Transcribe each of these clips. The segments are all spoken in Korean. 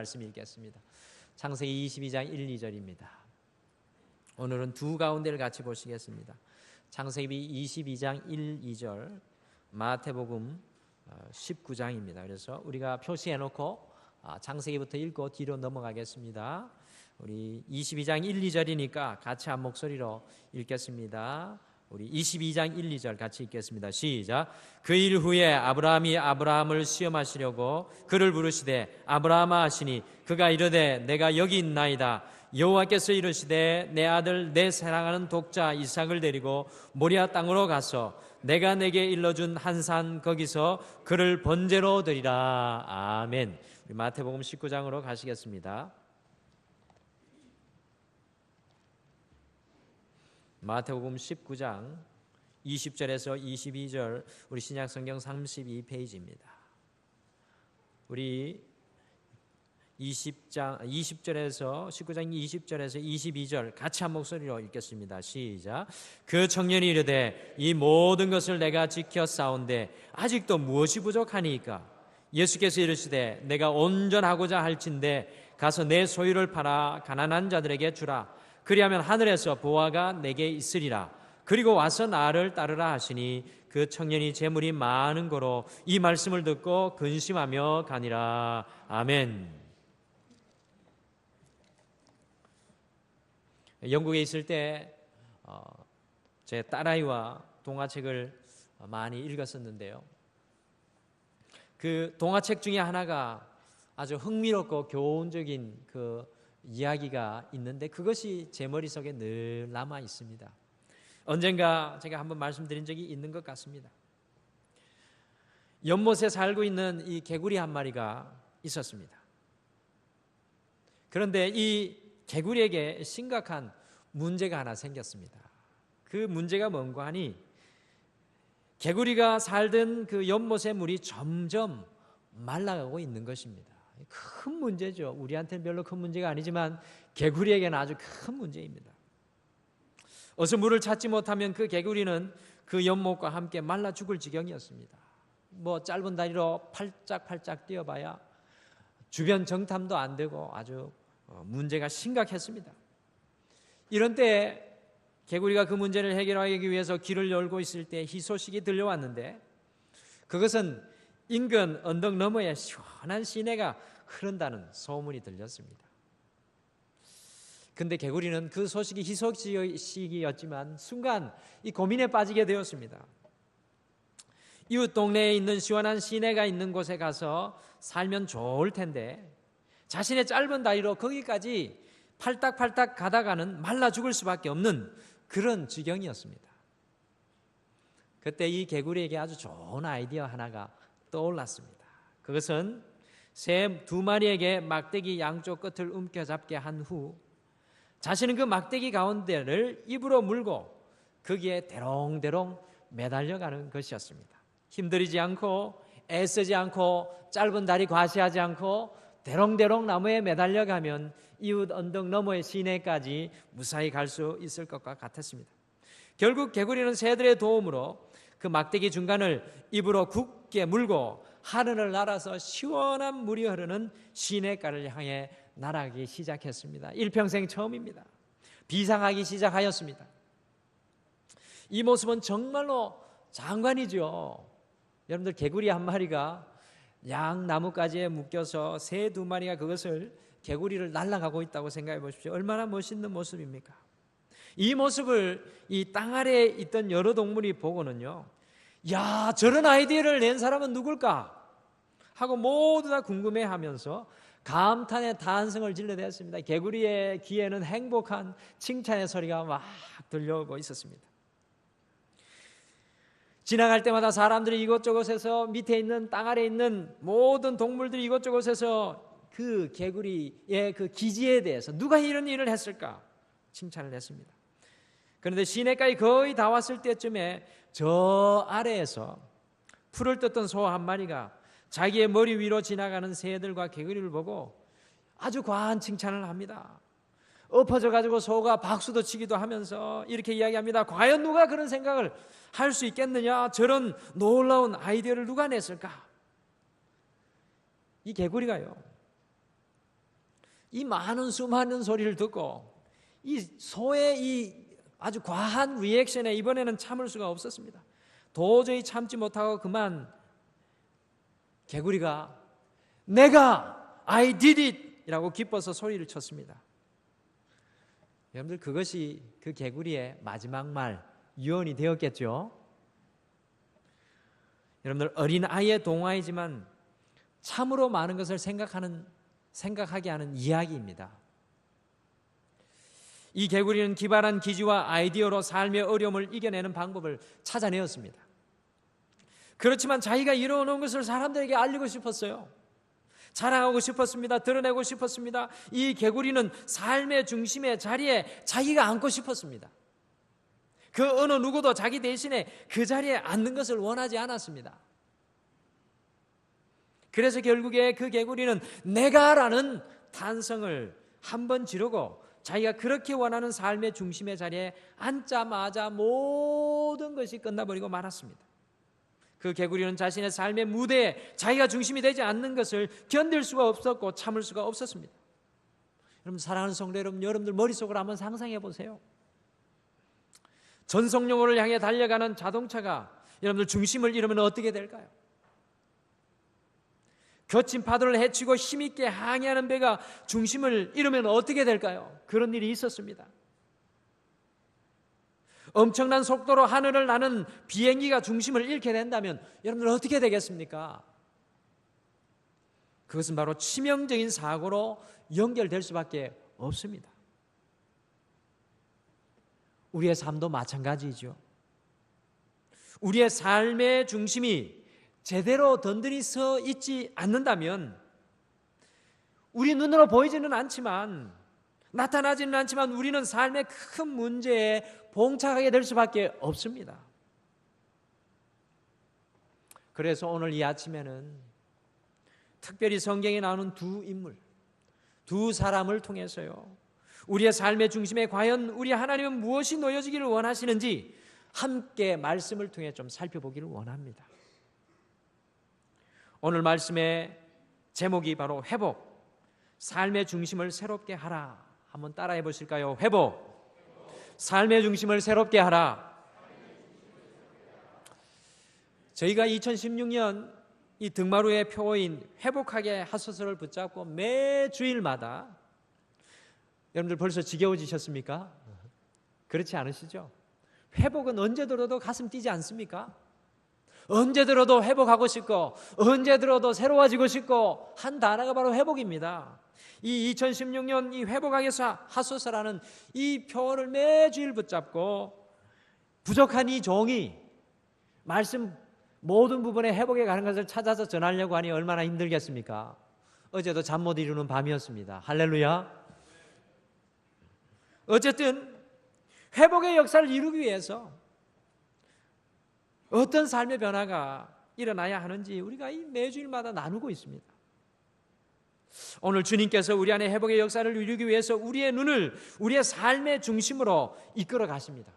말씀 읽겠습니다. 창세기 22장 1, 2절입니다. 오늘은 두 가운데를 같이 보시겠습니다. 창세기 22장 1, 2절, 마태복음 19장입니다. 그래서 우리가 표시해 놓고 창세기부터 읽고 뒤로 넘어가겠습니다. 우리 22장 1, 2절이니까 같이 한 목소리로 읽겠습니다. 우리 22장 1, 2절 같이 읽겠습니다. 시작. 그 일 후에 아브라함이 아브라함을 시험하시려고 그를 부르시되 아브라함아 하시니 그가 이르되 내가 여기 있나이다. 여호와께서 이르시되 내 아들 내 사랑하는 독자 이삭을 데리고 모리아 땅으로 가서 내가 내게 일러준 한 산 거기서 그를 번제로 드리라. 아멘. 우리 마태복음 19장으로 가시겠습니다. 마태복음 19장 20절에서 22절, 우리 신약성경 32페이지입니다. 우리 20절에서 19장 20절에서 22절 같이 한 목소리로 읽겠습니다. 시작. 그 청년이 이르되 이 모든 것을 내가 지켜 싸운데 아직도 무엇이 부족하니까? 예수께서 이르시되 내가 온전하고자 할진대 가서 내 소유를 팔아 가난한 자들에게 주라. 그리하면 하늘에서 보화가 내게 있으리라. 그리고 와서 나를 따르라 하시니 그 청년이 재물이 많은 거로 이 말씀을 듣고 근심하며 가니라. 아멘. 영국에 있을 때 제 딸아이와 동화책을 많이 읽었었는데요. 그 동화책 중에 하나가 아주 흥미롭고 교훈적인 그 이야기가 있는데 그것이 제 머릿속에 늘 남아 있습니다. 언젠가 제가 한번 말씀드린 적이 있는 것 같습니다. 연못에 살고 있는 이 개구리 한 마리가 있었습니다. 그런데 이 개구리에게 심각한 문제가 하나 생겼습니다. 그 문제가 뭔가 하니 개구리가 살던 그 연못의 물이 점점 말라가고 있는 것입니다. 큰 문제죠. 우리한테는 별로 큰 문제가 아니지만 개구리에게는 아주 큰 문제입니다. 어서 물을 찾지 못하면 그 개구리는 그 연못과 함께 말라 죽을 지경이었습니다. 뭐 짧은 다리로 팔짝팔짝 뛰어봐야 주변 정탐도 안 되고 아주 문제가 심각했습니다. 이런 때 개구리가 그 문제를 해결하기 위해서 길을 열고 있을 때 희소식이 들려왔는데 그것은 인근 언덕 너머에 시원한 시내가 흐른다는 소문이 들렸습니다. 근데 개구리는 그 소식이 희소식이었지만 순간 이 고민에 빠지게 되었습니다. 이웃 동네에 있는 시원한 시내가 있는 곳에 가서 살면 좋을 텐데 자신의 짧은 다리로 거기까지 팔딱팔딱 가다가는 말라 죽을 수밖에 없는 그런 지경이었습니다. 그때 이 개구리에게 아주 좋은 아이디어 하나가 떠올랐습니다. 그것은 새 두 마리에게 막대기 양쪽 끝을 움켜잡게 한 후 자신은 그 막대기 가운데를 입으로 물고 거기에 대롱대롱 매달려가는 것이었습니다. 힘들이지 않고 애쓰지 않고 짧은 다리 과시하지 않고 대롱대롱 나무에 매달려가면 이웃 언덕 너머의 시내까지 무사히 갈 수 있을 것과 같았습니다. 결국 개구리는 새들의 도움으로 그 막대기 중간을 입으로 굳게 물고 하늘을 날아서 시원한 물이 흐르는 시내가를 향해 날아가기 시작했습니다. 일평생 처음입니다. 비상하기 시작하였습니다. 이 모습은 정말로 장관이죠. 여러분들 개구리 한 마리가 양 나뭇가지에 묶여서 새 두 마리가 그것을 개구리를 날아가고 있다고 생각해 보십시오. 얼마나 멋있는 모습입니까? 이 모습을 이 땅 아래에 있던 여러 동물이 보고는요, 야, 저런 아이디어를 낸 사람은 누굴까? 하고 모두 다 궁금해하면서 감탄의 탄성을 질러댔습니다. 개구리의 귀에는 행복한 칭찬의 소리가 막 들려오고 있었습니다. 지나갈 때마다 사람들이 이곳저곳에서 밑에 있는 땅 아래에 있는 모든 동물들이 이곳저곳에서 그 개구리의 그 기지에 대해서 누가 이런 일을 했을까 칭찬을 했습니다. 그런데 시내까지 거의 다 왔을 때쯤에 저 아래에서 풀을 뜯던 소 한 마리가 자기의 머리 위로 지나가는 새들과 개구리를 보고 아주 과한 칭찬을 합니다. 엎어져 가지고 소가 박수도 치기도 하면서 이렇게 이야기합니다. 과연 누가 그런 생각을 할 수 있겠느냐? 저런 놀라운 아이디어를 누가 냈을까? 이 개구리가요, 이 많은 수많은 소리를 듣고 이 소의 이 아주 과한 리액션에 이번에는 참을 수가 없었습니다. 도저히 참지 못하고 그만 개구리가 내가 I did it 이라고 기뻐서 소리를 쳤습니다. 여러분들 그것이 그 개구리의 마지막 말 유언이 되었겠죠. 여러분들 어린아이의 동화이지만 참으로 많은 것을 생각하게 하는 이야기입니다. 이 개구리는 기발한 기지와 아이디어로 삶의 어려움을 이겨내는 방법을 찾아내었습니다. 그렇지만 자기가 이뤄놓은 것을 사람들에게 알리고 싶었어요. 자랑하고 싶었습니다. 드러내고 싶었습니다. 이 개구리는 삶의 중심의 자리에 자기가 앉고 싶었습니다. 그 어느 누구도 자기 대신에 그 자리에 앉는 것을 원하지 않았습니다. 그래서 결국에 그 개구리는 내가라는 탄성을 한번 지르고 자기가 그렇게 원하는 삶의 중심의 자리에 앉자마자 모든 것이 끝나버리고 말았습니다. 그 개구리는 자신의 삶의 무대에 자기가 중심이 되지 않는 것을 견딜 수가 없었고 참을 수가 없었습니다. 여러분, 사랑하는 성도 여러분, 여러분들 머릿속으로 한번 상상해 보세요. 전속력을 향해 달려가는 자동차가 여러분들 중심을 잃으면 어떻게 될까요? 거친 파도를 헤치고 힘있게 항해하는 배가 중심을 잃으면 어떻게 될까요? 그런 일이 있었습니다. 엄청난 속도로 하늘을 나는 비행기가 중심을 잃게 된다면 여러분들 어떻게 되겠습니까? 그것은 바로 치명적인 사고로 연결될 수밖에 없습니다. 우리의 삶도 마찬가지죠. 우리의 삶의 중심이 제대로 던들이 서 있지 않는다면 우리 눈으로 보이지는 않지만 나타나지는 않지만 우리는 삶의 큰 문제에 봉착하게 될 수밖에 없습니다. 그래서 오늘 이 아침에는 특별히 성경에 나오는 두 인물, 두 사람을 통해서요, 우리의 삶의 중심에 과연 우리 하나님은 무엇이 놓여지기를 원하시는지 함께 말씀을 통해 좀 살펴보기를 원합니다. 오늘 말씀의 제목이 바로 회복, 삶의 중심을 새롭게 하라. 한번 따라해 보실까요? 회복, 삶의 중심을 새롭게 하라. 저희가 2016년 이 등마루의 표어인 회복하게 하소서를 붙잡고 매 주일마다, 여러분들 벌써 지겨워지셨습니까? 그렇지 않으시죠? 회복은 언제 들어도 가슴 뛰지 않습니까? 언제 들어도 회복하고 싶고 언제 들어도 새로워지고 싶고 한 단어가 바로 회복입니다. 이 2016년 이 회복하게 하소서라는 이 표어를 매주일 붙잡고 부족한 이 종이 말씀 모든 부분에 회복해 가는 것을 찾아서 전하려고 하니 얼마나 힘들겠습니까? 어제도 잠 못 이루는 밤이었습니다. 할렐루야. 어쨌든 회복의 역사를 이루기 위해서 어떤 삶의 변화가 일어나야 하는지 우리가 이 매주일마다 나누고 있습니다. 오늘 주님께서 우리 안에 회복의 역사를 이루기 위해서 우리의 눈을 우리의 삶의 중심으로 이끌어 가십니다.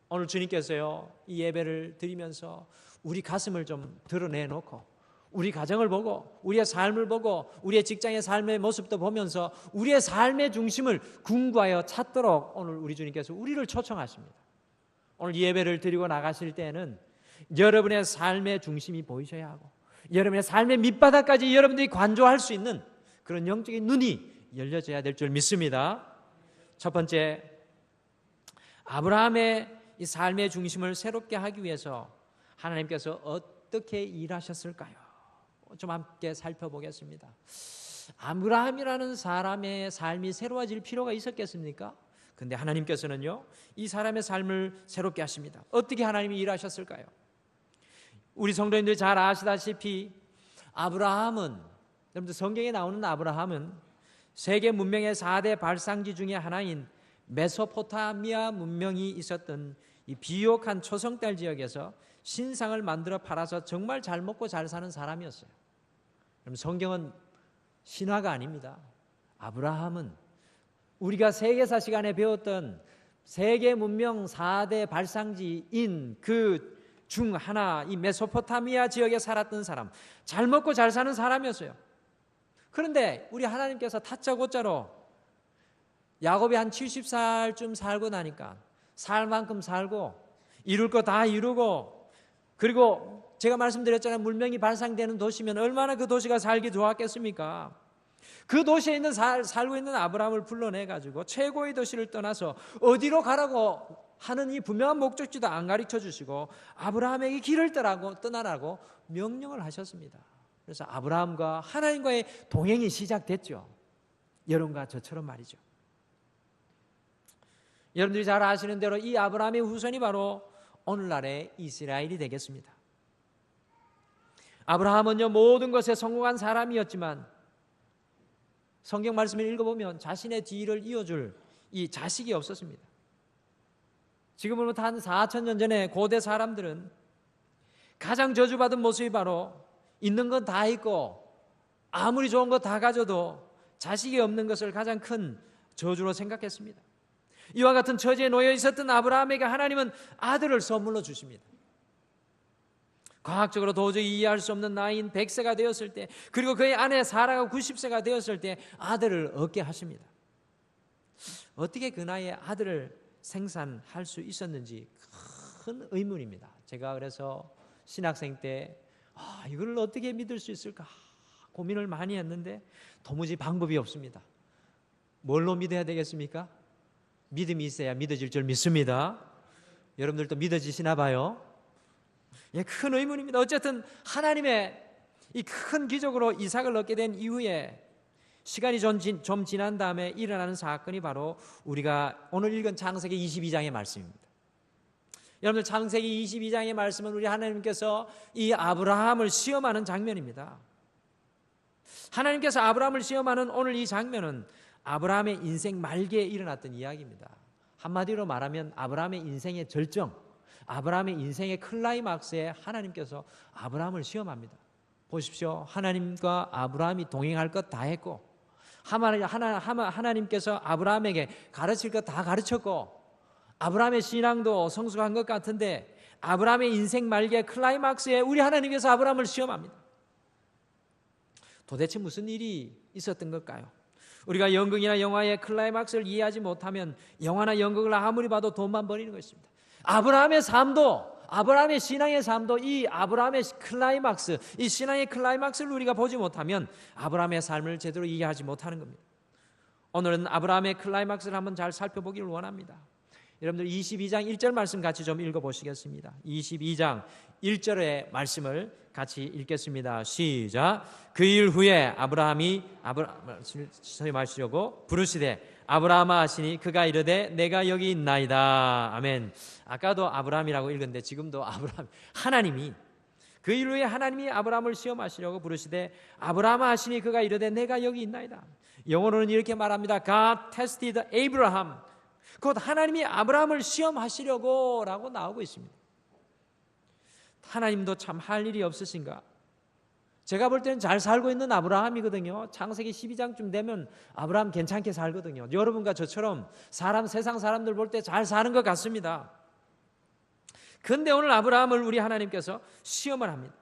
오늘 주님께서요, 이 예배를 드리면서 우리 가슴을 좀 드러내놓고 우리 가정을 보고 우리의 삶을 보고 우리의 직장의 삶의 모습도 보면서 우리의 삶의 중심을 궁구하여 찾도록 오늘 우리 주님께서 우리를 초청하십니다. 오늘 예배를 드리고 나가실 때는 여러분의 삶의 중심이 보이셔야 하고 여러분의 삶의 밑바닥까지 여러분들이 관조할 수 있는 그런 영적인 눈이 열려져야 될 줄 믿습니다. 첫 번째, 아브라함의 이 삶의 중심을 새롭게 하기 위해서 하나님께서 어떻게 일하셨을까요? 좀 함께 살펴보겠습니다. 아브라함이라는 사람의 삶이 새로워질 필요가 있었겠습니까? 근데 하나님께서는요, 이 사람의 삶을 새롭게 하십니다. 어떻게 하나님이 일하셨을까요? 우리 성도님들이 잘 아시다시피 아브라함은, 여러분들 성경에 나오는 아브라함은 세계 문명의 4대 발상지 중에 하나인 메소포타미아 문명이 있었던 이 비옥한 초성달 지역에서 신상을 만들어 팔아서 정말 잘 먹고 잘 사는 사람이었어요. 그럼 성경은 신화가 아닙니다. 아브라함은 우리가 세계사 시간에 배웠던 세계 문명 4대 발상지인 그 중 하나, 이 메소포타미아 지역에 살았던 사람, 잘 먹고 잘 사는 사람이었어요. 그런데 우리 하나님께서 다짜고짜로 야곱이 한 70살쯤 살고 나니까 살 만큼 살고 이룰 거 다 이루고, 그리고 제가 말씀드렸잖아요. 물명이 발상되는 도시면 얼마나 그 도시가 살기 좋았겠습니까? 그 도시에 있는 살고 있는 아브라함을 불러내가지고 최고의 도시를 떠나서 어디로 가라고 하는 이 분명한 목적지도 안 가르쳐 주시고 아브라함에게 길을 떠나라고 명령을 하셨습니다. 그래서 아브라함과 하나님과의 동행이 시작됐죠. 여러분과 저처럼 말이죠. 여러분들이 잘 아시는 대로 이 아브라함의 후손이 바로 오늘날의 이스라엘이 되겠습니다. 아브라함은요, 모든 것에 성공한 사람이었지만 성경 말씀을 읽어보면 자신의 뒤를 이어줄 이 자식이 없었습니다. 지금으로부터 한 4,000년 전에 고대 사람들은 가장 저주받은 모습이 바로 있는 건 다 있고 아무리 좋은 거 다 가져도 자식이 없는 것을 가장 큰 저주로 생각했습니다. 이와 같은 처지에 놓여 있었던 아브라함에게 하나님은 아들을 선물로 주십니다. 과학적으로 도저히 이해할 수 없는 나이인 100세가 되었을 때, 그리고 그의 아내 사라가 90세가 되었을 때 아들을 얻게 하십니다. 어떻게 그 나이에 아들을 생산할 수 있었는지 큰 의문입니다. 제가 그래서 신학생 때 이걸 어떻게 믿을 수 있을까 고민을 많이 했는데 도무지 방법이 없습니다. 뭘로 믿어야 되겠습니까? 믿음이 있어야 믿어질 줄 믿습니다. 여러분들도 믿어지시나 봐요. 예, 큰 의문입니다. 어쨌든 하나님의 이 큰 기적으로 이삭을 얻게 된 이후에 시간이 좀 지난 다음에 일어나는 사건이 바로 우리가 오늘 읽은 창세기 22장의 말씀입니다. 여러분들, 창세기 22장의 말씀은 우리 하나님께서 이 아브라함을 시험하는 장면입니다. 하나님께서 아브라함을 시험하는 오늘 이 장면은 아브라함의 인생 말기에 일어났던 이야기입니다. 한마디로 말하면 아브라함의 인생의 절정, 아브라함의 인생의 클라이막스에 하나님께서 아브라함을 시험합니다. 보십시오. 하나님과 아브라함이 동행할 것 다 했고, 하나님께서 아브라함에게 가르칠 것 다 가르쳤고, 아브라함의 신앙도 성숙한 것 같은데 아브라함의 인생 말기의 클라이막스에 우리 하나님께서 아브라함을 시험합니다. 도대체 무슨 일이 있었던 걸까요? 우리가 연극이나 영화의 클라이막스를 이해하지 못하면 영화나 연극을 아무리 봐도 돈만 버리는 것입니다. 아브라함의 삶도, 아브라함의 신앙의 삶도 이 아브라함의 클라이막스, 이 신앙의 클라이막스를 우리가 보지 못하면 아브라함의 삶을 제대로 이해하지 못하는 겁니다. 오늘은 아브라함의 클라이막스를 한번 잘 살펴보기를 원합니다. 여러분들 22장 1절 말씀 같이 좀 읽어보시겠습니다. 22장 1절의 말씀을 같이 읽겠습니다. 시작. 그 일 후에 아브라함이 소리 마시려고 부르시되 아브라함아 하시니 그가 이르되 내가 여기 있나이다. 아멘. 아까도 아브라함이라고 읽었는데 지금도 아브라함, 하나님이 그 일 후에 하나님이 아브라함을 시험하시려고 부르시되 아브라함아 하시니 그가 이르되 내가 여기 있나이다. 영어로는 이렇게 말합니다. God tested Abraham. 곧 하나님이 아브라함을 시험하시려고 라고 나오고 있습니다. 하나님도 참 할 일이 없으신가? 제가 볼 때는 잘 살고 있는 아브라함이거든요. 창세기 12장쯤 되면 아브라함 괜찮게 살거든요. 여러분과 저처럼 세상 사람들 볼 때 잘 사는 것 같습니다. 그런데 오늘 아브라함을 우리 하나님께서 시험을 합니다.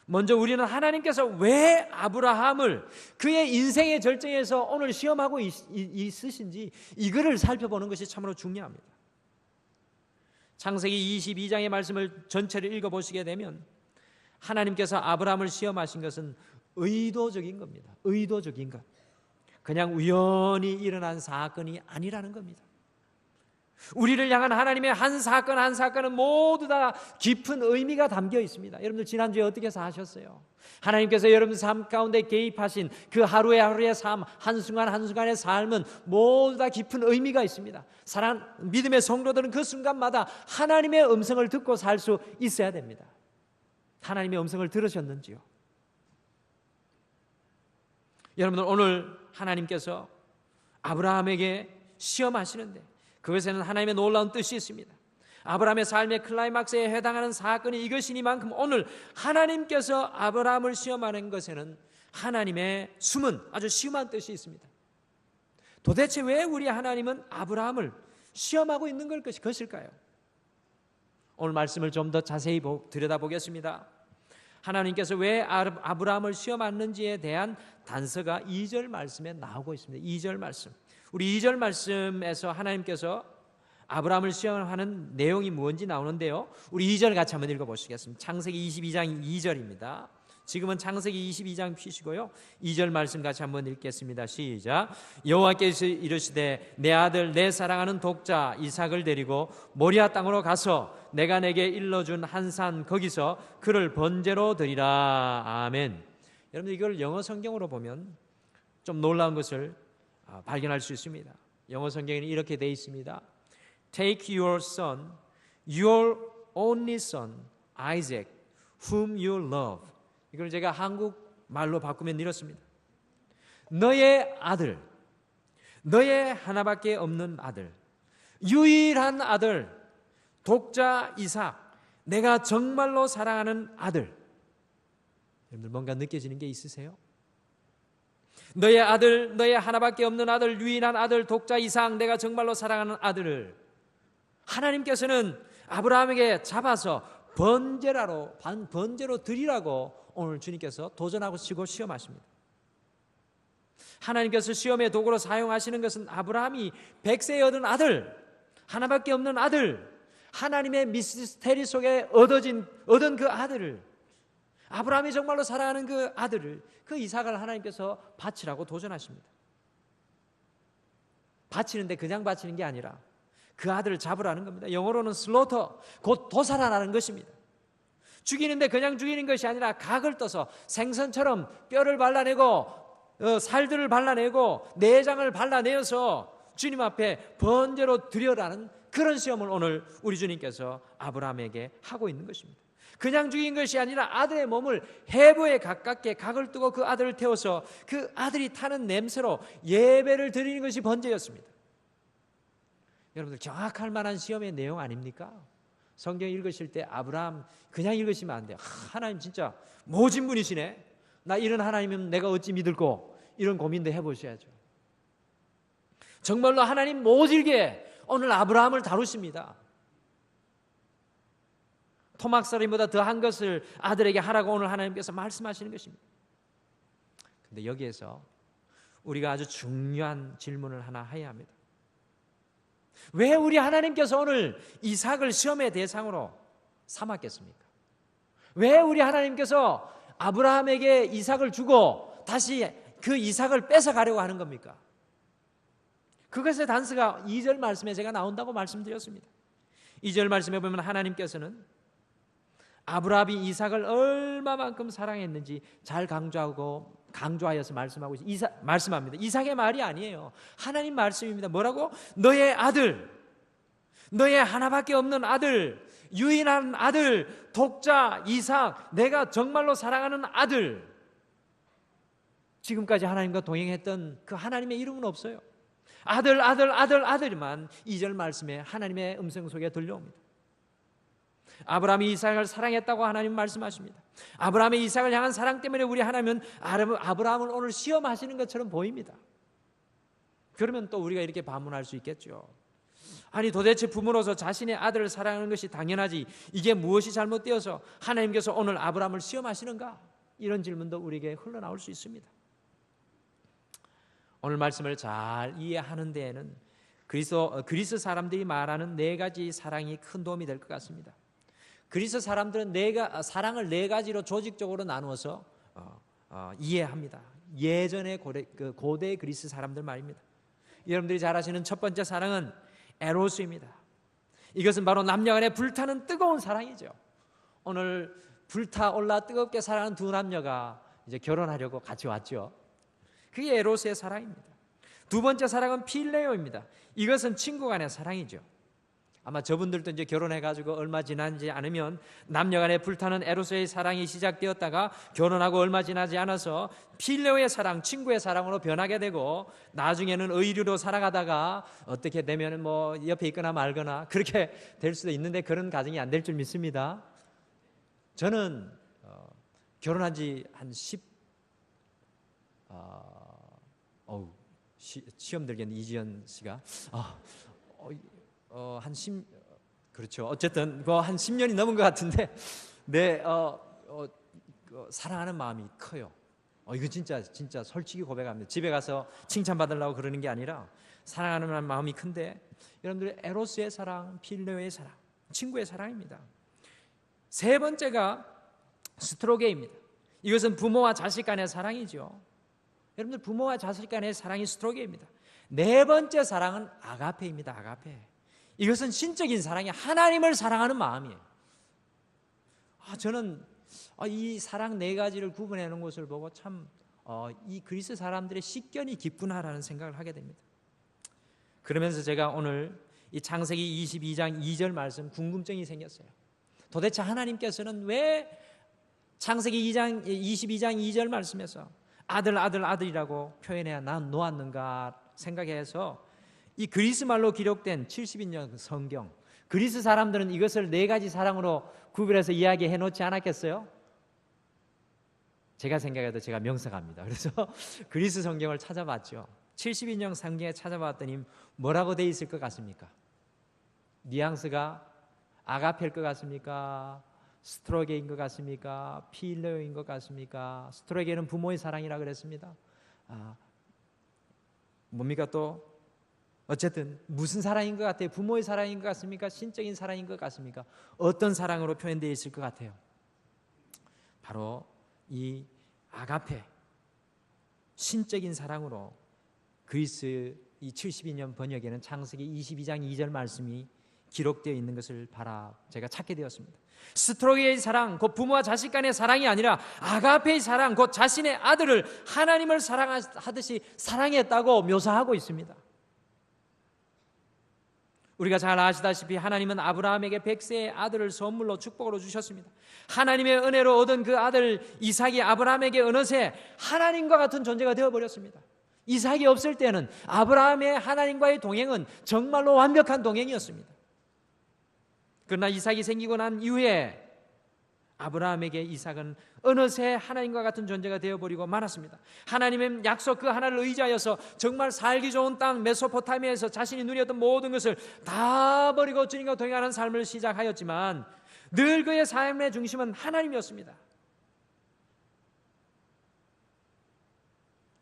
먼저 우리는 하나님께서 왜 아브라함을 그의 인생의 절정에서 오늘 시험하고 있으신지 이거를 살펴보는 것이 참으로 중요합니다. 창세기 22장의 말씀을 전체를 읽어보시게 되면 하나님께서 아브라함을 시험하신 것은 의도적인 겁니다. 의도적인 것. 그냥 우연히 일어난 사건이 아니라는 겁니다. 우리를 향한 하나님의 한 사건 한 사건은 모두 다 깊은 의미가 담겨 있습니다. 여러분들 지난주에 어떻게 사셨어요? 하나님께서 여러분 삶 가운데 개입하신 그 하루의 삶, 한순간 한순간의 삶은 모두 다 깊은 의미가 있습니다. 믿음의 성도들은 그 순간마다 하나님의 음성을 듣고 살 수 있어야 됩니다. 하나님의 음성을 들으셨는지요? 여러분들, 오늘 하나님께서 아브라함에게 시험하시는데 그것에는 하나님의 놀라운 뜻이 있습니다. 아브라함의 삶의 클라이막스에 해당하는 사건이 이것이니만큼 오늘 하나님께서 아브라함을 시험하는 것에는 하나님의 숨은 아주 심한 뜻이 있습니다. 도대체 왜 우리 하나님은 아브라함을 시험하고 있는 것일까요? 오늘 말씀을 좀 더 자세히 들여다보겠습니다. 하나님께서 왜 아브라함을 시험하는지에 대한 단서가 2절 말씀에 나오고 있습니다. 2절 말씀. 우리 2절 말씀에서 하나님께서 아브라함을 시험하는 내용이 무엇인지 나오는데요, 우리 2절 같이 한번 읽어보시겠습니다. 창세기 22장 2절입니다. 지금은 창세기 22장 피시고요, 2절 말씀 같이 한번 읽겠습니다. 시작. 여호와께서 이르시되 내 아들 내 사랑하는 독자 이삭을 데리고 모리아 땅으로 가서 내가 내게 일러준 한 산 거기서 그를 번제로 드리라. 아멘. 여러분, 이걸 영어 성경으로 보면 좀 놀라운 것을 발견할 수 있습니다. 영어 성경에는 이렇게 되어 있습니다. Take your son, your only son, Isaac, whom you love. 이걸 제가 한국 말로 바꾸면 이렇습니다. 너의 아들, 너의 하나밖에 없는 아들, 유일한 아들, 독자 이삭, 내가 정말로 사랑하는 아들. 여러분들 뭔가 느껴지는 게 있으세요? 너의 아들, 너의 하나밖에 없는 아들, 유일한 아들, 독자 이삭, 내가 정말로 사랑하는 아들을 하나님께서는 아브라함에게 잡아서 번제로 드리라고 오늘 주님께서 도전하시고 시험하십니다. 하나님께서 시험의 도구로 사용하시는 것은 아브라함이 100세에 얻은 아들, 하나밖에 없는 아들, 하나님의 미스테리 속에 얻은 그 아들을, 아브라함이 정말로 사랑하는 그 아들을, 그 이삭을 하나님께서 바치라고 도전하십니다. 바치는데 그냥 바치는 게 아니라 그 아들을 잡으라는 겁니다. 영어로는 슬로터, 곧 도살하라는 것입니다. 죽이는데 그냥 죽이는 것이 아니라 각을 떠서 생선처럼 뼈를 발라내고 살들을 발라내고 내장을 발라내어서 주님 앞에 번제로 드려라는 그런 시험을 오늘 우리 주님께서 아브라함에게 하고 있는 것입니다. 그냥 죽인 것이 아니라 아들의 몸을 해보에 가깝게 각을 뜨고 그 아들을 태워서 그 아들이 타는 냄새로 예배를 드리는 것이 번제였습니다. 여러분들 경악할 만한 시험의 내용 아닙니까? 성경 읽으실 때 아브라함 그냥 읽으시면 안 돼요. 하나님 진짜 모진 분이시네. 나 이런 하나님은 내가 어찌 믿을꼬? 이런 고민도 해보셔야죠. 정말로 하나님 모질게 오늘 아브라함을 다루십니다. 토막살인보다 더한 것을 아들에게 하라고 오늘 하나님께서 말씀하시는 것입니다. 그런데 여기에서 우리가 아주 중요한 질문을 하나 해야 합니다. 왜 우리 하나님께서 오늘 이삭을 시험의 대상으로 삼았겠습니까? 왜 우리 하나님께서 아브라함에게 이삭을 주고 다시 그 이삭을 뺏어가려고 하는 겁니까? 그것의 단서가 2절 말씀에 제가 나온다고 말씀드렸습니다. 2절 말씀에 보면 하나님께서는 아브라함이 이삭을 얼마만큼 사랑했는지 잘 강조하여서 말씀합니다. 이삭의 말이 아니에요. 하나님 말씀입니다. 뭐라고? 너의 아들, 너의 하나밖에 없는 아들, 유일한 아들, 독자 이삭, 내가 정말로 사랑하는 아들. 지금까지 하나님과 동행했던 그 하나님의 이름은 없어요. 아들만 2절 말씀에 하나님의 음성 속에 들려옵니다. 아브라함이 이삭을 사랑했다고 하나님 말씀하십니다. 아브라함의 이삭을 향한 사랑 때문에 우리 하나님은 아브라함을 오늘 시험하시는 것처럼 보입니다. 그러면 또 우리가 이렇게 반문할 수 있겠죠. 아니 도대체 부모로서 자신의 아들을 사랑하는 것이 당연하지 이게 무엇이 잘못되어서 하나님께서 오늘 아브라함을 시험하시는가? 이런 질문도 우리에게 흘러나올 수 있습니다. 오늘 말씀을 잘 이해하는 데에는 그리스 사람들이 말하는 4가지 사랑이 큰 도움이 될 것 같습니다. 그리스 사람들은 사랑을 4가지로 조직적으로 나누어서 이해합니다. 예전의 고대 그리스 사람들 말입니다. 여러분들이 잘 아시는 첫 번째 사랑은 에로스입니다. 이것은 바로 남녀간에 불타는 뜨거운 사랑이죠. 오늘 불타올라 뜨겁게 사랑하는 두 남녀가 이제 결혼하려고 같이 왔죠. 그게 에로스의 사랑입니다. 두 번째 사랑은 필레오입니다. 이것은 친구 간의 사랑이죠. 아마 저분들도 이제 결혼해가지고 얼마 지나지 않으면 남녀간에 불타는 에로스의 사랑이 시작되었다가 결혼하고 얼마 지나지 않아서 필레오의 사랑, 친구의 사랑으로 변하게 되고 나중에는 의리로 살아가다가 어떻게 되면 뭐 옆에 있거나 말거나 그렇게 될 수도 있는데 그런 가정이 안 될 줄 믿습니다. 저는 결혼한 지 한 시험 들겠네 이지연 씨가 그렇죠. 어쨌든 한 10년이 넘은 것 같은데, 네, 사랑하는 마음이 커요. 이거 진짜 솔직히 고백합니다. 집에 가서 칭찬받으려고 그러는 게 아니라 사랑하는 마음이 큰데, 여러분들 에로스의 사랑, 필레오의 사랑, 친구의 사랑입니다. 세 번째가 스트로게입니다. 이것은 부모와 자식 간의 사랑이죠. 여러분들, 부모와 자식 간의 사랑이 스트로게입니다. 네 번째 사랑은 아가페입니다. 아가페. 이것은 신적인 사랑이 하나님을 사랑하는 마음이에요. 저는 이 사랑 네 가지를 구분해 놓은 것을 보고 참 이 그리스 사람들의 식견이 깊구나라는 생각을 하게 됩니다. 그러면서 제가 오늘 이 창세기 22장 2절 말씀 궁금증이 생겼어요. 도대체 하나님께서는 왜 창세기 22장 2절 말씀에서 아들이라고 표현해야 난 놓았는가 생각해서 이 그리스 말로 기록된 70인년 성경, 그리스 사람들은 이것을 네 가지 사랑으로 구별해서 이야기해 놓지 않았겠어요? 제가 생각해도 제가 명석합니다. 그래서 그리스 성경을 찾아봤죠. 70인년 성경에 찾아봤더니 뭐라고 돼 있을 것 같습니까? 뉘앙스가 아가페일 것 같습니까? 스트로게인 것 같습니까? 필레오인 것 같습니까? 스트로게는 부모의 사랑이라 그랬습니다. 뭡니까 또? 어쨌든 무슨 사랑인 것 같아요? 부모의 사랑인 것 같습니까? 신적인 사랑인 것 같습니까? 어떤 사랑으로 표현되어 있을 것 같아요? 바로 이 아가페, 신적인 사랑으로 그리스 이 72년 번역에는 창세기 22장 2절 말씀이 기록되어 있는 것을 제가 찾게 되었습니다. 스트로게의 사랑, 곧 부모와 자식 간의 사랑이 아니라 아가페의 사랑, 곧 자신의 아들을 하나님을 사랑하듯이 사랑했다고 묘사하고 있습니다. 우리가 잘 아시다시피 하나님은 아브라함에게 100세의 아들을 선물로 축복으로 주셨습니다. 하나님의 은혜로 얻은 그 아들 이삭이 아브라함에게 어느새 하나님과 같은 존재가 되어버렸습니다. 이삭이 없을 때는 아브라함의 하나님과의 동행은 정말로 완벽한 동행이었습니다. 그러나 이삭이 생기고 난 이후에 아브라함에게 이삭은 어느새 하나님과 같은 존재가 되어버리고 말았습니다. 하나님의 약속 그 하나를 의지하여서 정말 살기 좋은 땅 메소포타미아에서 자신이 누렸던 모든 것을 다 버리고 주님과 동행하는 삶을 시작하였지만 늘 그의 삶의 중심은 하나님이었습니다.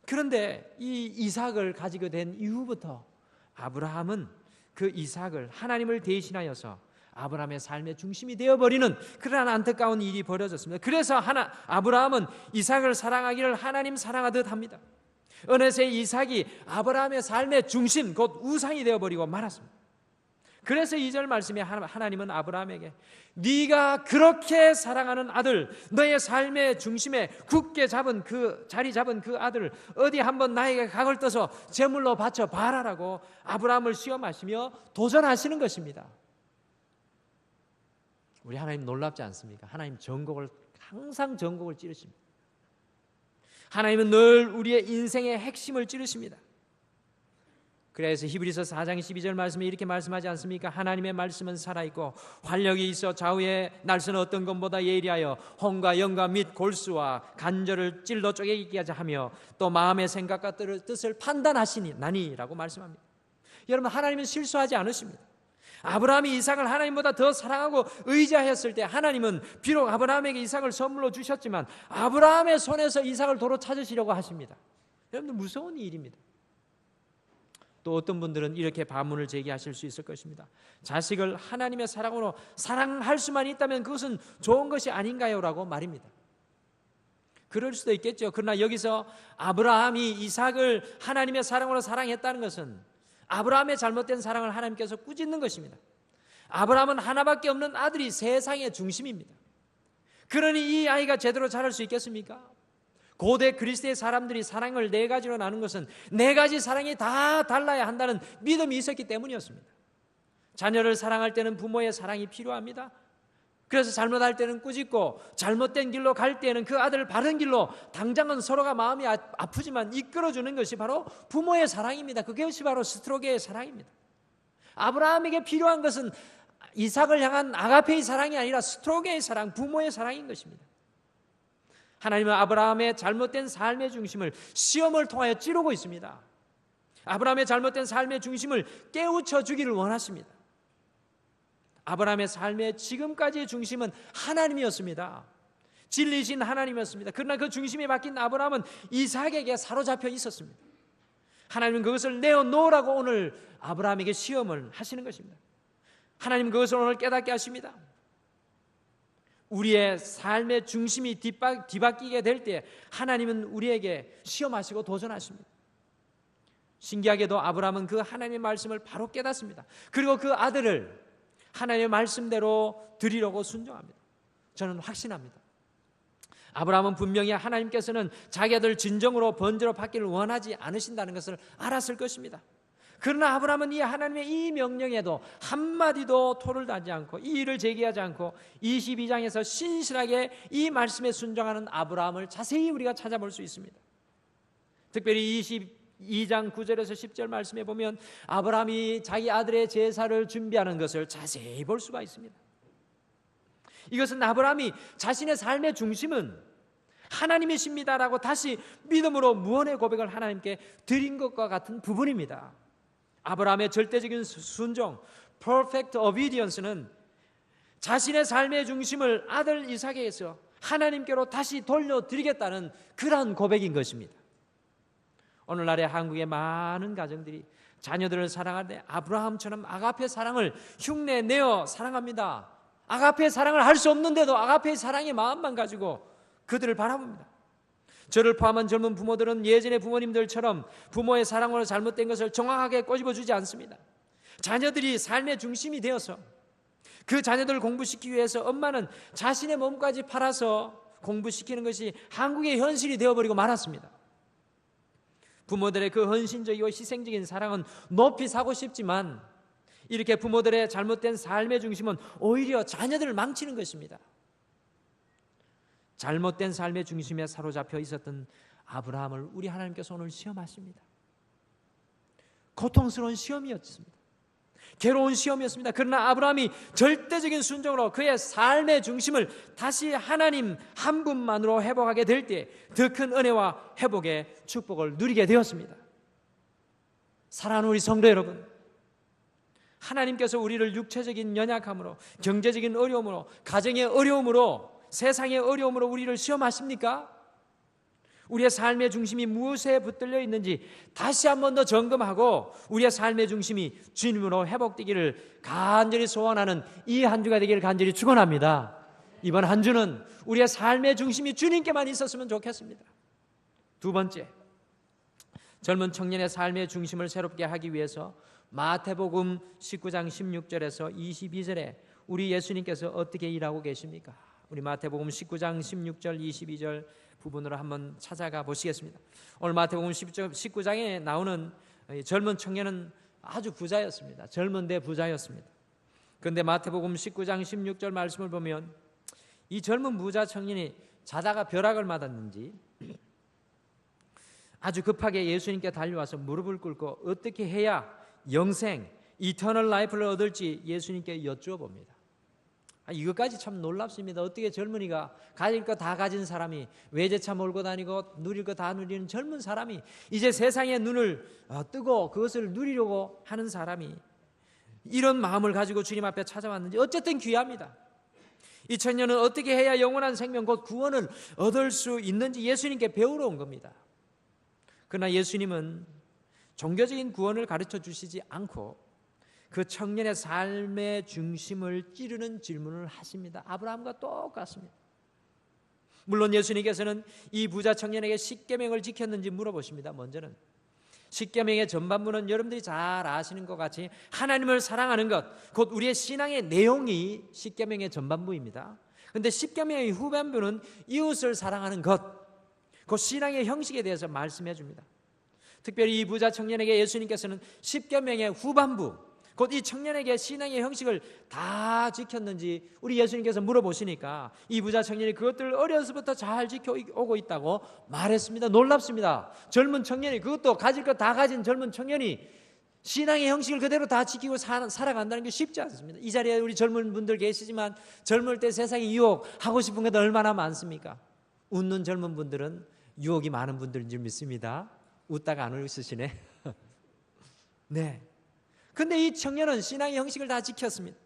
그런데 이 이삭을 가지게 된 이후부터 아브라함은 그 이삭을 하나님을 대신하여서 아브라함의 삶의 중심이 되어버리는 그러한 안타까운 일이 벌어졌습니다. 그래서 아브라함은 이삭을 사랑하기를 하나님 사랑하듯 합니다. 어느새 이삭이 아브라함의 삶의 중심, 곧 우상이 되어버리고 말았습니다. 그래서 2절 말씀에 하나님은 아브라함에게 네가 그렇게 사랑하는 아들, 너의 삶의 중심에 굳게 잡은 자리 잡은 그 아들을 어디 한번 나에게 각을 떠서 제물로 바쳐 봐라라고 아브라함을 시험하시며 도전하시는 것입니다. 우리 하나님 놀랍지 않습니까? 하나님 항상 전곡을 찌르십니다. 하나님은 늘 우리의 인생의 핵심을 찌르십니다. 그래서 히브리서 4장 12절 말씀에 이렇게 말씀하지 않습니까? 하나님의 말씀은 살아있고 활력이 있어 좌우의 날선 어떤 것보다 예리하여 혼과 영과 및 골수와 간절을 찔러 쪼개기까지 하며 또 마음의 생각과 뜻을 판단하시니라고 말씀합니다. 여러분, 하나님은 실수하지 않으십니다. 아브라함이 이삭을 하나님보다 더 사랑하고 의지하였을 때 하나님은 비록 아브라함에게 이삭을 선물로 주셨지만 아브라함의 손에서 이삭을 도로 찾으시려고 하십니다. 여러분들, 무서운 일입니다. 또 어떤 분들은 이렇게 반문을 제기하실 수 있을 것입니다. 자식을 하나님의 사랑으로 사랑할 수만 있다면 그것은 좋은 것이 아닌가요? 라고 말입니다. 그럴 수도 있겠죠. 그러나 여기서 아브라함이 이삭을 하나님의 사랑으로 사랑했다는 것은 아브라함의 잘못된 사랑을 하나님께서 꾸짖는 것입니다. 아브라함은 하나밖에 없는 아들이 세상의 중심입니다. 그러니 이 아이가 제대로 자랄 수 있겠습니까? 고대 그리스도의 사람들이 사랑을 네 가지로 나눈 것은 네 가지 사랑이 다 달라야 한다는 믿음이 있었기 때문이었습니다. 자녀를 사랑할 때는 부모의 사랑이 필요합니다. 그래서 잘못할 때는 꾸짖고 잘못된 길로 갈 때는 그 아들을 바른 길로, 당장은 서로가 마음이 아프지만 이끌어주는 것이 바로 부모의 사랑입니다. 그것이 바로 스트로게의 사랑입니다. 아브라함에게 필요한 것은 이삭을 향한 아가페의 사랑이 아니라 스트로게의 사랑, 부모의 사랑인 것입니다. 하나님은 아브라함의 잘못된 삶의 중심을 시험을 통하여 찌르고 있습니다. 아브라함의 잘못된 삶의 중심을 깨우쳐 주기를 원하십니다. 아브라함의 삶의 지금까지의 중심은 하나님이었습니다. 진리신 하나님이었습니다. 그러나 그 중심이 바뀐 아브라함은 이삭에게 사로잡혀 있었습니다. 하나님은 그것을 내어놓으라고 오늘 아브라함에게 시험을 하시는 것입니다. 하나님 그것을 오늘 깨닫게 하십니다. 우리의 삶의 중심이 뒤바뀌게 될 때 하나님은 우리에게 시험하시고 도전하십니다. 신기하게도 아브라함은 그 하나님의 말씀을 바로 깨닫습니다. 그리고 그 아들을 하나님의 말씀대로 드리려고 순종합니다. 저는 확신합니다. 아브라함은 분명히 하나님께서는 자기 아들 진정으로 번제로 받기를 원하지 않으신다는 것을 알았을 것입니다. 그러나 아브라함은 이 하나님의 이 명령에도 한마디도 토를 다지 않고 이의를 제기하지 않고 22장에서 신실하게 이 말씀에 순종하는 아브라함을 자세히 우리가 찾아볼 수 있습니다. 특별히 22장 9절에서 10절 말씀에 보면 아브라함이 자기 아들의 제사를 준비하는 것을 자세히 볼 수가 있습니다. 이것은 아브라함이 자신의 삶의 중심은 하나님이십니다라고 다시 믿음으로 무언의 고백을 하나님께 드린 것과 같은 부분입니다. 아브라함의 절대적인 순종, perfect obedience는 자신의 삶의 중심을 아들 이삭에게서 하나님께로 다시 돌려드리겠다는 그러한 고백인 것입니다. 오늘날의 한국의 많은 가정들이 자녀들을 사랑할 때 아브라함처럼 아가페 사랑을 흉내내어 사랑합니다. 아가페 사랑을 할 수 없는데도 아가페의 사랑의 마음만 가지고 그들을 바라봅니다. 저를 포함한 젊은 부모들은 예전의 부모님들처럼 부모의 사랑으로 잘못된 것을 정확하게 꼬집어주지 않습니다. 자녀들이 삶의 중심이 되어서 그 자녀들을 공부시키기 위해서 엄마는 자신의 몸까지 팔아서 공부시키는 것이 한국의 현실이 되어버리고 말았습니다. 부모들의 그 헌신적이고 희생적인 사랑은 높이 사고 싶지만 이렇게 부모들의 잘못된 삶의 중심은 오히려 자녀들을 망치는 것입니다. 잘못된 삶의 중심에 사로잡혀 있었던 아브라함을 우리 하나님께서 오늘 시험하십니다. 고통스러운 시험이었습니다. 괴로운 시험이었습니다. 그러나 아브라함이 절대적인 순종으로 그의 삶의 중심을 다시 하나님 한 분만으로 회복하게 될 때 더 큰 은혜와 회복의 축복을 누리게 되었습니다. 사랑하는 우리 성도 여러분, 하나님께서 우리를 육체적인 연약함으로, 경제적인 어려움으로, 가정의 어려움으로, 세상의 어려움으로 우리를 시험하십니까? 우리의 삶의 중심이 무엇에 붙들려 있는지 다시 한 번 더 점검하고 우리의 삶의 중심이 주님으로 회복되기를 간절히 소원하는 이 한 주가 되기를 간절히 축원합니다. 이번 한 주는 우리의 삶의 중심이 주님께만 있었으면 좋겠습니다. 두 번째, 젊은 청년의 삶의 중심을 새롭게 하기 위해서 마태복음 19장 16절에서 22절에 우리 예수님께서 어떻게 일하고 계십니까? 우리 마태복음 19장 16절 22절 부분으로 한번 찾아가 보시겠습니다. 오늘 마태복음 19장에 나오는 젊은 청년은 아주 부자였습니다. 젊은데 부자였습니다. 그런데 마태복음 19장 16절 말씀을 보면 이 젊은 부자 청년이 자다가 벼락을 맞았는지 아주 급하게 예수님께 달려와서 무릎을 꿇고 어떻게 해야 영생, 이터널 라이프를 얻을지 예수님께 여쭈어봅니다. 이것까지 참 놀랍습니다. 어떻게 젊은이가 가질 거 다 가진 사람이, 외제차 몰고 다니고 누릴 거 다 누리는 젊은 사람이, 이제 세상의 눈을 뜨고 그것을 누리려고 하는 사람이 이런 마음을 가지고 주님 앞에 찾아왔는지 어쨌든 귀합니다. 이 청년은 어떻게 해야 영원한 생명 곧 구원을 얻을 수 있는지 예수님께 배우러 온 겁니다. 그러나 예수님은 종교적인 구원을 가르쳐 주시지 않고 그 청년의 삶의 중심을 찌르는 질문을 하십니다. 아브라함과 똑같습니다. 물론 예수님께서는 이 부자 청년에게 십계명을 지켰는지 물어보십니다. 먼저는 십계명의 전반부는 여러분들이 잘 아시는 것 같이 하나님을 사랑하는 것, 곧 우리의 신앙의 내용이 십계명의 전반부입니다. 그런데 십계명의 후반부는 이웃을 사랑하는 것, 그 신앙의 형식에 대해서 말씀해 줍니다. 특별히 이 부자 청년에게 예수님께서는 십계명의 후반부, 곧 이 청년에게 신앙의 형식을 다 지켰는지 우리 예수님께서 물어보시니까 이 부자 청년이 그것들을 어려서부터 잘 지켜오고 있다고 말했습니다. 놀랍습니다. 젊은 청년이, 그것도 가질 것 다 가진 젊은 청년이 신앙의 형식을 그대로 다 지키고 살아간다는 게 쉽지 않습니다. 이 자리에 우리 젊은 분들 계시지만 젊을 때 세상의 유혹 하고 싶은 것도 얼마나 많습니까? 웃는 젊은 분들은 유혹이 많은 분들인 줄 믿습니다. 웃다가 안 웃으시네. 네. 근데 이 청년은 신앙의 형식을 다 지켰습니다.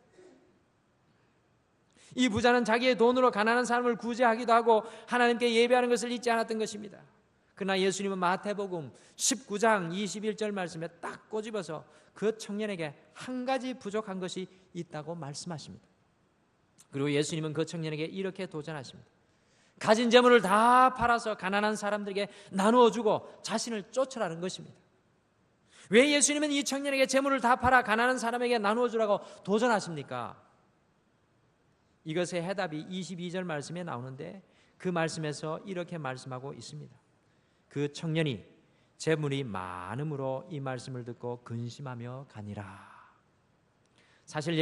이 부자는 자기의 돈으로 가난한 사람을 구제하기도 하고 하나님께 예배하는 것을 잊지 않았던 것입니다. 그러나 예수님은 마태복음 19장 21절 말씀에 딱 꼬집어서 그 청년에게 한 가지 부족한 것이 있다고 말씀하십니다. 그리고 예수님은 그 청년에게 이렇게 도전하십니다. 가진 재물을 다 팔아서 가난한 사람들에게 나누어 주고 자신을 쫓으라는 것입니다. 왜 예수님은 이 청년에게 재물을 다 팔아 가난한 사람에게 나누어 주라고 도전하십니까? 이것의 해답이 22절 말씀에 나오는데 그 말씀에서 이렇게 말씀하고 있습니다. 그 청년이 재물이 많음으로 이 말씀을 듣고 근심하며 가니라. 사실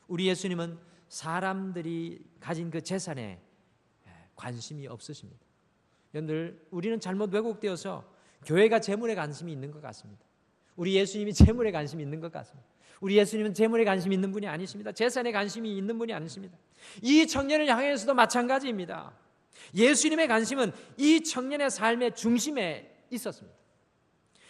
우리 예수님은 사람들이 가진 그 재산에 관심이 없으십니다. 여러분들, 우리는 잘못 왜곡되어서 교회가 재물에 관심이 있는 것 같습니다. 우리 예수님이 재물에 관심이 있는 것 같습니다. 우리 예수님은 재물에 관심이 있는 분이 아니십니다. 재산에 관심이 있는 분이 아니십니다. 이 청년을 향해서도 마찬가지입니다. 예수님의 관심은 이 청년의 삶의 중심에 있었습니다.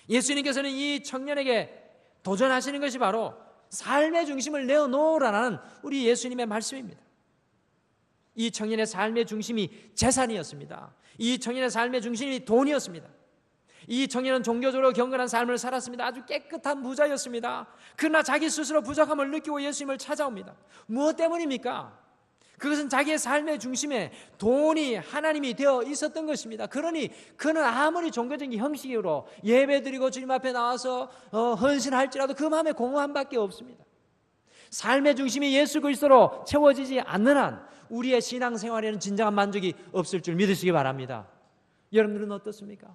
예수님께서는 이 청년에게 도전하시는 것이 바로 삶의 중심을 내어놓으라는 우리 예수님의 말씀입니다. 이 청년의 삶의 중심이 재산이었습니다. 이 청년의 삶의 중심이 돈이었습니다. 이 청년은 종교적으로 경건한 삶을 살았습니다. 아주 깨끗한 부자였습니다. 그러나 자기 스스로 부족함을 느끼고 예수님을 찾아옵니다. 무엇 때문입니까? 그것은 자기의 삶의 중심에 돈이 하나님이 되어 있었던 것입니다. 그러니 그는 아무리 종교적인 형식으로 예배드리고 주님 앞에 나와서 헌신할지라도 그 마음에 공허함밖에 없습니다. 삶의 중심이 예수 그리스도로 채워지지 않는 한 우리의 신앙생활에는 진정한 만족이 없을 줄 믿으시기 바랍니다. 여러분들은 어떻습니까?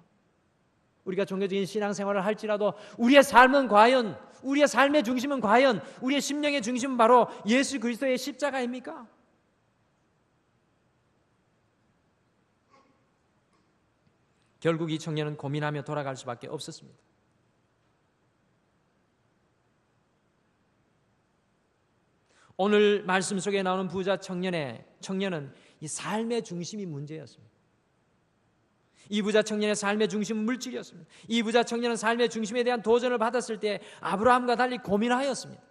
우리가 종교적인 신앙생활을 할지라도 우리의 삶은 과연, 우리의 삶의 중심은 과연, 우리의 심령의 중심은 바로 예수 그리스도의 십자가입니까? 결국 이 청년은 고민하며 돌아갈 수밖에 없었습니다. 오늘 말씀 속에 나오는 부자 청년은 이 삶의 중심이 문제였습니다. 이 부자 청년의 삶의 중심은 물질이었습니다. 이 부자 청년은 삶의 중심에 대한 도전을 받았을 때 아브라함과 달리 고민하였습니다.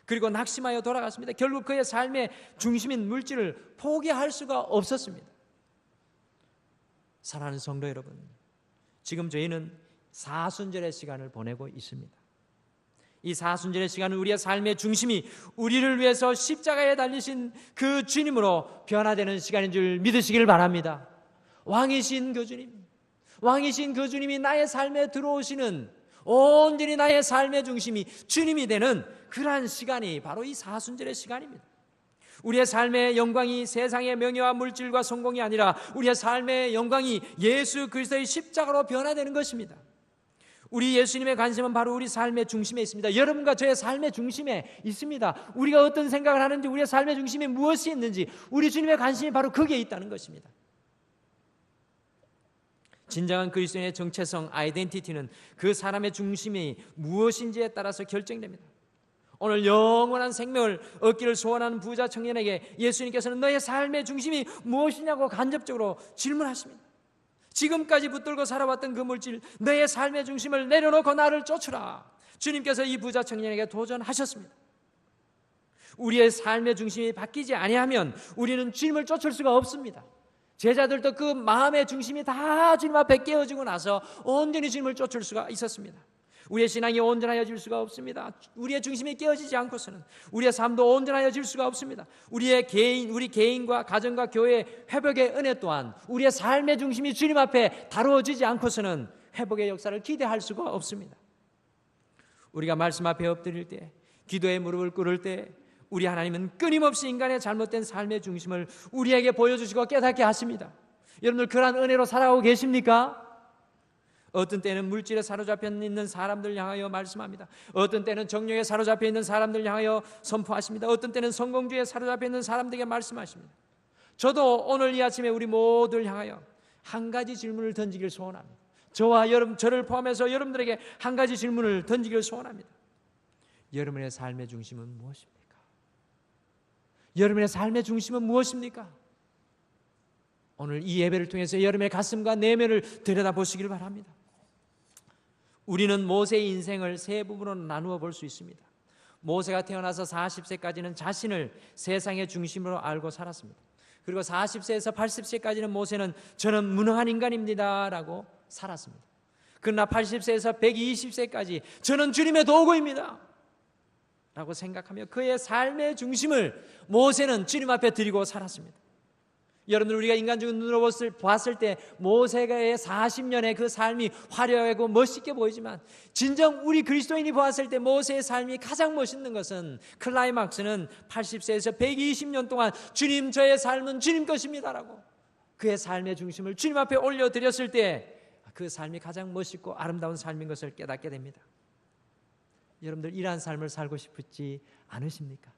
그리고 낙심하여 돌아갔습니다. 결국 그의 삶의 중심인 물질을 포기할 수가 없었습니다. 사랑하는 성도 여러분, 지금 저희는 사순절의 시간을 보내고 있습니다. 이 사순절의 시간은 우리의 삶의 중심이 우리를 위해서 십자가에 달리신 그 주님으로 변화되는 시간인 줄 믿으시길 바랍니다. 왕이신 그 주님이 나의 삶에 들어오시는, 온전히 나의 삶의 중심이 주님이 되는 그러한 시간이 바로 이 사순절의 시간입니다. 우리의 삶의 영광이 세상의 명예와 물질과 성공이 아니라 우리의 삶의 영광이 예수 그리스도의 십자가로 변화되는 것입니다. 우리 예수님의 관심은 바로 우리 삶의 중심에 있습니다. 여러분과 저의 삶의 중심에 있습니다. 우리가 어떤 생각을 하는지, 우리의 삶의 중심에 무엇이 있는지, 우리 주님의 관심이 바로 거기에 있다는 것입니다. 진정한 그리스도인의 정체성, 아이덴티티는 그 사람의 중심이 무엇인지에 따라서 결정됩니다. 오늘 영원한 생명을 얻기를 소원하는 부자 청년에게 예수님께서는 너의 삶의 중심이 무엇이냐고 간접적으로 질문하십니다. 지금까지 붙들고 살아왔던 그 물질, 너의 삶의 중심을 내려놓고 나를 쫓으라. 주님께서 이 부자 청년에게 도전하셨습니다. 우리의 삶의 중심이 바뀌지 아니하면 우리는 주님을 쫓을 수가 없습니다. 제자들도 그 마음의 중심이 다 주님 앞에 깨어지고 나서 온전히 주님을 쫓을 수가 있었습니다. 우리의 신앙이 온전하여질 수가 없습니다. 우리의 중심이 깨어지지 않고서는 우리의 삶도 온전하여질 수가 없습니다. 우리 개인과 가정과 교회의 회복의 은혜 또한 우리의 삶의 중심이 주님 앞에 다루어지지 않고서는 회복의 역사를 기대할 수가 없습니다. 우리가 말씀 앞에 엎드릴 때, 기도의 무릎을 꿇을 때 우리 하나님은 끊임없이 인간의 잘못된 삶의 중심을 우리에게 보여주시고 깨닫게 하십니다. 여러분들 그러한 은혜로 살아가고 계십니까? 어떤 때는 물질에 사로잡혀 있는 사람들 향하여 말씀합니다. 어떤 때는 정욕에 사로잡혀 있는 사람들 향하여 선포하십니다. 어떤 때는 성공주의에 사로잡혀 있는 사람들에게 말씀하십니다. 저도 오늘 이 아침에 우리 모두를 향하여 한 가지 질문을 던지길 소원합니다. 저를 포함해서 여러분들에게 한 가지 질문을 던지길 소원합니다. 여러분의 삶의 중심은 무엇입니까? 여러분의 삶의 중심은 무엇입니까? 오늘 이 예배를 통해서 여러분의 가슴과 내면을 들여다보시길 바랍니다. 우리는 모세의 인생을 세 부분으로 나누어 볼 수 있습니다. 모세가 태어나서 40세까지는 자신을 세상의 중심으로 알고 살았습니다. 그리고 40세에서 80세까지는 모세는 저는 무능한 인간입니다 라고 살았습니다. 그러나 80세에서 120세까지 저는 주님의 도구입니다 라고 생각하며 그의 삶의 중심을 모세는 주님 앞에 드리고 살았습니다. 여러분들, 우리가 인간적인 눈으로 봤을 때 모세가의 40년의 그 삶이 화려하고 멋있게 보이지만 진정 우리 그리스도인이 보았을 때 모세의 삶이 가장 멋있는 것은, 클라이막스는 80세에서 120년 동안 주님, 저의 삶은 주님 것입니다 라고 그의 삶의 중심을 주님 앞에 올려드렸을 때 그 삶이 가장 멋있고 아름다운 삶인 것을 깨닫게 됩니다. 여러분들, 이러한 삶을 살고 싶지 않으십니까?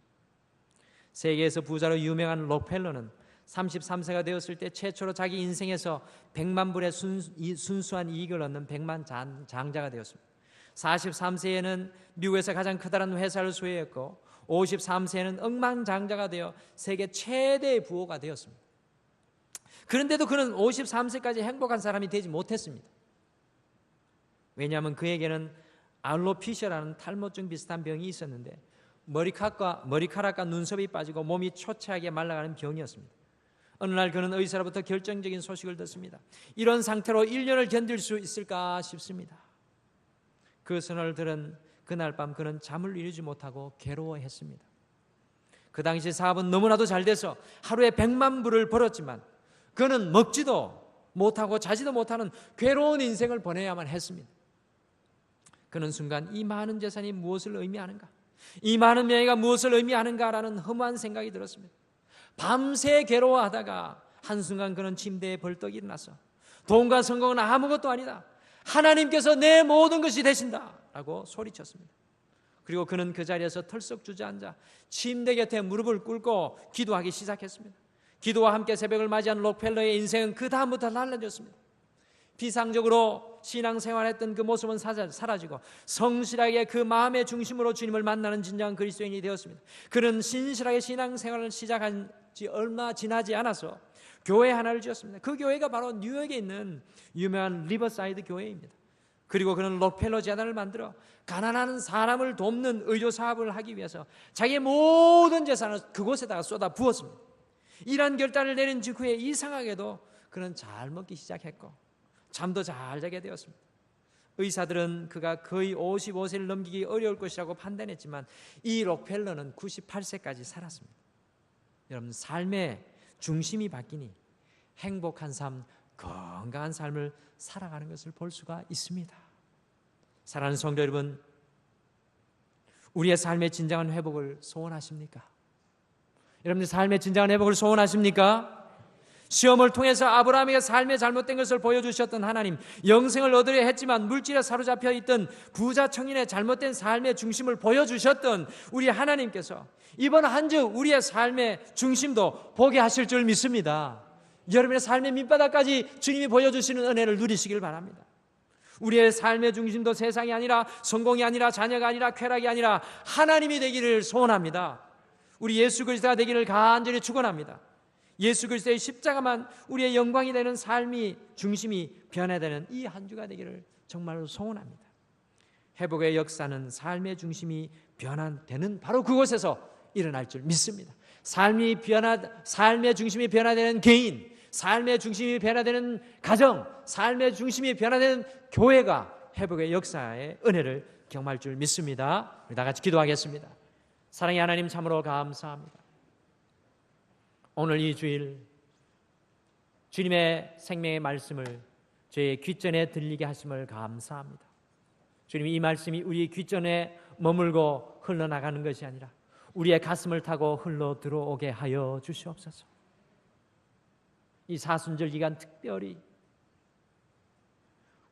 세계에서 부자로 유명한 록펠러는 33세가 되었을 때 최초로 자기 인생에서 100만 불의 순수한 이익을 얻는 100만 장자가 되었습니다. 43세에는 미국에서 가장 커다란 회사를 소유했고 53세에는 억만장자가 되어 세계 최대의 부호가 되었습니다. 그런데도 그는 53세까지 행복한 사람이 되지 못했습니다. 왜냐하면 그에게는 알로피시아라는 탈모증 비슷한 병이 있었는데 머리카락과 눈썹이 빠지고 몸이 초췌하게 말라가는 병이었습니다. 어느 날 그는 의사로부터 결정적인 소식을 듣습니다. 이런 상태로 1년을 견딜 수 있을까 싶습니다. 그 선언을 들은 그날 밤 그는 잠을 이루지 못하고 괴로워했습니다. 그 당시 사업은 너무나도 잘 돼서 하루에 100만 불을 벌었지만 그는 먹지도 못하고 자지도 못하는 괴로운 인생을 보내야만 했습니다. 그는 순간 이 많은 재산이 무엇을 의미하는가, 이 많은 명예가 무엇을 의미하는가라는 허무한 생각이 들었습니다. 밤새 괴로워하다가 한순간 그는 침대에 벌떡 일어나서 돈과 성공은 아무것도 아니다, 하나님께서 내 모든 것이 되신다 라고 소리쳤습니다. 그리고 그는 그 자리에서 털썩 주저앉아 침대 곁에 무릎을 꿇고 기도하기 시작했습니다. 기도와 함께 새벽을 맞이한 록펠러의 인생은 그 다음부터 달라졌습니다. 비상적으로 신앙생활했던 그 모습은 사라지고 성실하게 그 마음의 중심으로 주님을 만나는 진정한 그리스도인이 되었습니다. 그는 신실하게 신앙생활을 시작한 지 얼마 지나지 않아서 교회 하나를 지었습니다. 그 교회가 바로 뉴욕에 있는 유명한 리버사이드 교회입니다. 그리고 그는 록펠러 재단을 만들어 가난한 사람을 돕는 의료 사업을 하기 위해서 자기의 모든 재산을 그곳에다가 쏟아 부었습니다. 이러한 결단을 내린 직후에 이상하게도 그는 잘 먹기 시작했고 잠도 잘 자게 되었습니다. 의사들은 그가 거의 55세를 넘기기 어려울 것이라고 판단했지만 이 록펠러는 98세까지 살았습니다. 여러분, 삶의 중심이 바뀌니 행복한 삶, 건강한 삶을 살아가는 것을 볼 수가 있습니다. 사랑하는 성도 여러분, 우리의 삶의 진정한 회복을 소원하십니까? 여러분들 삶의 진정한 회복을 소원하십니까? 시험을 통해서 아브라함에게 삶의 잘못된 것을 보여주셨던 하나님, 영생을 얻으려 했지만 물질에 사로잡혀 있던 부자 청년의 잘못된 삶의 중심을 보여주셨던 우리 하나님께서 이번 한 주 우리의 삶의 중심도 보게 하실 줄 믿습니다. 여러분의 삶의 밑바닥까지 주님이 보여주시는 은혜를 누리시길 바랍니다. 우리의 삶의 중심도 세상이 아니라, 성공이 아니라, 자녀가 아니라, 쾌락이 아니라 하나님이 되기를 소원합니다. 우리 예수 그리스도가 되기를 간절히 축원합니다. 예수 그리스도의 십자가만 우리의 영광이 되는 삶이 중심이 변화되는 이 한 주가 되기를 정말로 소원합니다. 회복의 역사는 삶의 중심이 변화되는 바로 그곳에서 일어날 줄 믿습니다. 삶의 중심이 변화되는 개인, 삶의 중심이 변화되는 가정, 삶의 중심이 변화되는 교회가 회복의 역사의 은혜를 경험할 줄 믿습니다. 우리 다 같이 기도하겠습니다. 사랑의 하나님, 참으로 감사합니다. 오늘 이 주일 주님의 생명의 말씀을 저의 귓전에 들리게 하심을 감사합니다. 주님, 이 말씀이 우리 귓전에 머물고 흘러나가는 것이 아니라 우리의 가슴을 타고 흘러 들어오게 하여 주시옵소서. 이 사순절 기간 특별히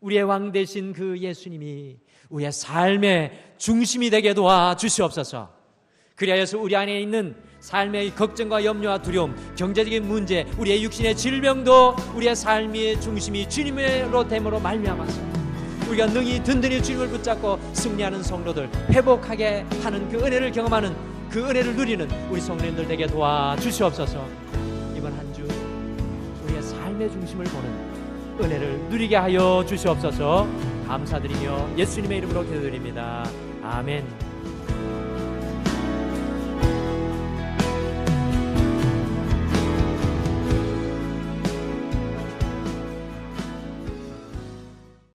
우리의 왕 되신 그 예수님이 우리의 삶의 중심이 되게 도와 주시옵소서. 그리하여서 우리 안에 있는 삶의 걱정과 염려와 두려움, 경제적인 문제, 우리의 육신의 질병도 우리의 삶의 중심이 주님으로 됨으로 말미암아서 우리가 능히 든든히 주님을 붙잡고 승리하는 성도들, 회복하게 하는 그 은혜를 경험하는, 그 은혜를 누리는 우리 성도님들 되게 도와주시옵소서. 이번 한 주 우리의 삶의 중심을 보는 은혜를 누리게 하여 주시옵소서. 감사드리며 예수님의 이름으로 기도드립니다. 아멘.